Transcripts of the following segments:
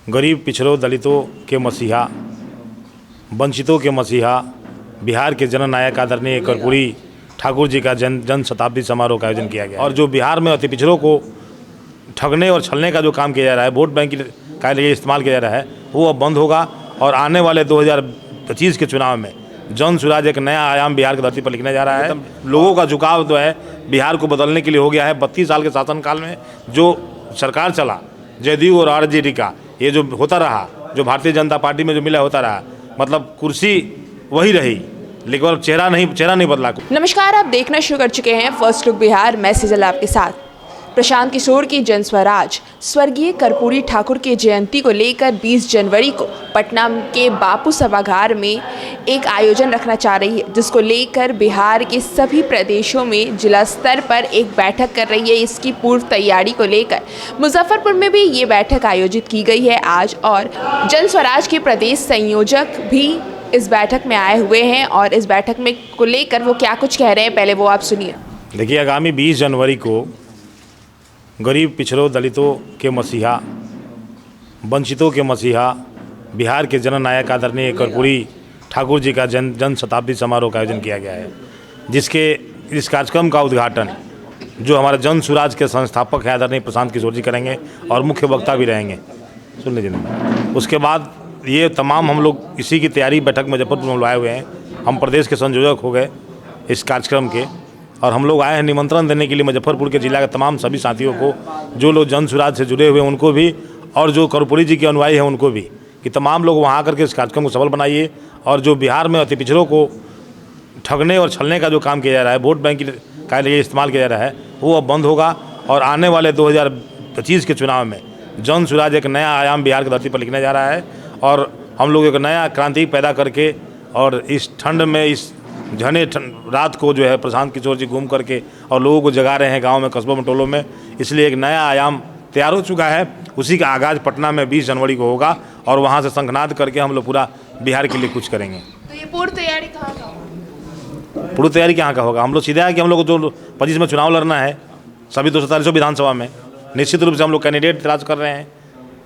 गरीब पिछड़ों दलितों के मसीहा, वंचितों के मसीहा, बिहार के जननायक आदरणीय कर्पूरी ठाकुर जी का जन शताब्दी समारोह का आयोजन किया गया। और जो बिहार में अति पिछड़ों को ठगने और छलने का जो काम किया जा रहा है, वोट बैंक का लिए इस्तेमाल किया जा रहा है, वो अब बंद होगा। और आने वाले 2025 के चुनाव में जन स्वराज एक नया आयाम बिहार की धरती पर लिखने जा रहा है। लोगों का झुकाव जो है बिहार को बदलने के लिए हो गया है। 32 साल के शासनकाल में जो सरकार चला, जदयू और आरजेडी का, ये जो होता रहा, जो भारतीय जनता पार्टी में जो मिला होता रहा, मतलब कुर्सी वही रही, लेकिन चेहरा नहीं बदला। नमस्कार, आप देखना शुरू कर चुके हैं फर्स्ट लुक बिहार। मैं सिजल आपके साथ। प्रशांत किशोर की जन स्वराज स्वर्गीय कर्पूरी ठाकुर की जयंती को लेकर 20 जनवरी को पटना के बापू सभागार में एक आयोजन रखना चाह रही है, जिसको लेकर बिहार के सभी प्रदेशों में जिला स्तर पर एक बैठक कर रही है। इसकी पूर्व तैयारी को लेकर मुजफ्फरपुर में भी ये बैठक आयोजित की गई है आज, और जन स्वराज के प्रदेश संयोजक भी इस बैठक में आए हुए हैं और इस बैठक में को लेकर वो क्या कुछ कह रहे हैं, पहले वो आप सुनिए। देखिए, आगामी 20 जनवरी को गरीब पिछड़ों दलितों के मसीहा, वंचितों के मसीहा, बिहार के जननायक आदरणीय कर्पूरी ठाकुर जी का जन शताब्दी समारोह का आयोजन किया गया है, जिसके इस कार्यक्रम का उद्घाटन जो हमारे जन स्वराज के संस्थापक हैं आदरणीय प्रशांत किशोर जी करेंगे और मुख्य वक्ता भी रहेंगे। सुन लीजिए। उसके बाद ये तमाम हम लोग इसी की तैयारी बैठक मुजफ्फरपुर में लाए हुए हैं। हम प्रदेश के संयोजक हो गए इस कार्यक्रम के, और हम लोग आए हैं निमंत्रण देने के लिए मुजफ्फरपुर के जिला के तमाम सभी साथियों को, जो लोग जन स्वराज से जुड़े हुए हैं उनको भी, और जो कर्पूरी जी के अनुयायी हैं उनको भी, कि तमाम लोग वहाँ आकर के इस कार्यक्रम को सफल बनाइए। और जो बिहार में अति पिछड़ों को ठगने और छलने का जो काम किया जा रहा है, वोट बैंक का लिए इस्तेमाल किया जा रहा है, वो अब बंद होगा। और आने वाले 2025 के चुनाव में जन स्वराज एक नया आयाम बिहार की धरती पर लिखने जा रहा है। और हम लोग एक नया क्रांति पैदा करके, और इस ठंड में, इस घने रात को जो है प्रशांत किशोर जी घूम करके और लोगों को जगा रहे हैं गांव में, कस्बों में, टोलों में। इसलिए एक नया आयाम तैयार हो चुका है। उसी का आगाज़ पटना में 20 जनवरी को होगा, और वहां से शंखनाद करके हम लोग पूरा बिहार के लिए कुछ करेंगे। तो ये पूर्व तैयारी कहाँ का होगा? पूरी तैयारी कहाँ का होगा? हम लोग सीधा है कि हम लोग को जो 25 में चुनाव लड़ना है सभी 247 विधानसभा में, निश्चित रूप से हम लोग कैंडिडेट तलाश कर रहे हैं।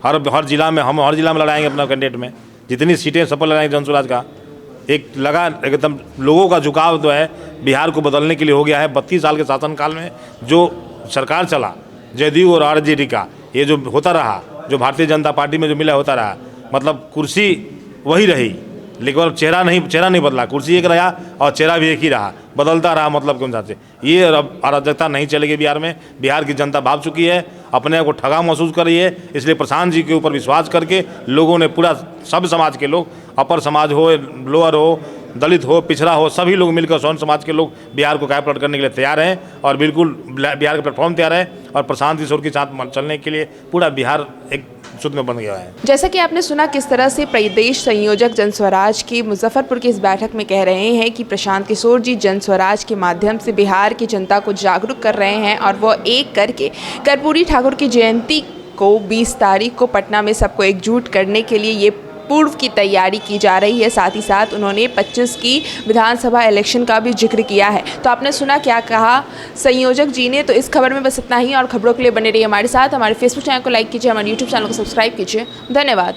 हर जिला में हम हर जिला में लड़ाएंगे अपना कैंडिडेट में, जितनी सीटें सफल लड़ाएंगे जन स्वराज का। एक लगा एकदम लोगों का झुकाव जो है बिहार को बदलने के लिए हो गया है। 32 साल के शासनकाल में जो सरकार चला, जदयू और आरजेडी का, ये जो होता रहा, जो भारतीय जनता पार्टी में जो मिला होता रहा, मतलब कुर्सी वही रही, लेकिन चेहरा नहीं बदला। कुर्सी एक रहा और चेहरा भी एक ही रहा, बदलता रहा। मतलब के अनुसार से ये अराजकता नहीं चलेगी बिहार में। बिहार की जनता भाग चुकी है, अपने आप को ठगा महसूस कर रही है। इसलिए प्रशांत जी के ऊपर विश्वास करके लोगों ने, पूरा सब समाज के लोग, अपर समाज हो, लोअर हो, दलित हो, पिछड़ा हो, सभी लोग मिलकर स्वर्ण समाज के लोग बिहार को काया पलट करने के लिए तैयार हैं। और बिल्कुल बिहार का प्लेटफॉर्म तैयार है, और प्रशांत किशोर के साथ चलने के लिए पूरा बिहार एक शुद्ध में बन गया है। जैसा कि आपने सुना किस तरह से प्रदेश संयोजक जन स्वराज की मुजफ्फरपुर की इस बैठक में कह रहे हैं कि प्रशांत किशोर जी जन स्वराज के माध्यम से बिहार की जनता को जागरूक कर रहे हैं, और वो एक करके कर्पूरी ठाकुर की जयंती को 20 तारीख को पटना में सबको एकजुट करने के लिए ये पूर्व की तैयारी की जा रही है। साथ ही साथ उन्होंने 25 की विधानसभा इलेक्शन का भी जिक्र किया है। तो आपने सुना क्या कहा संयोजक जी ने। तो इस खबर में बस इतना ही, और खबरों के लिए बने रहिए हमारे साथ। हमारे फेसबुक चैनल को लाइक कीजिए, हमारे यूट्यूब चैनल को सब्सक्राइब कीजिए। धन्यवाद।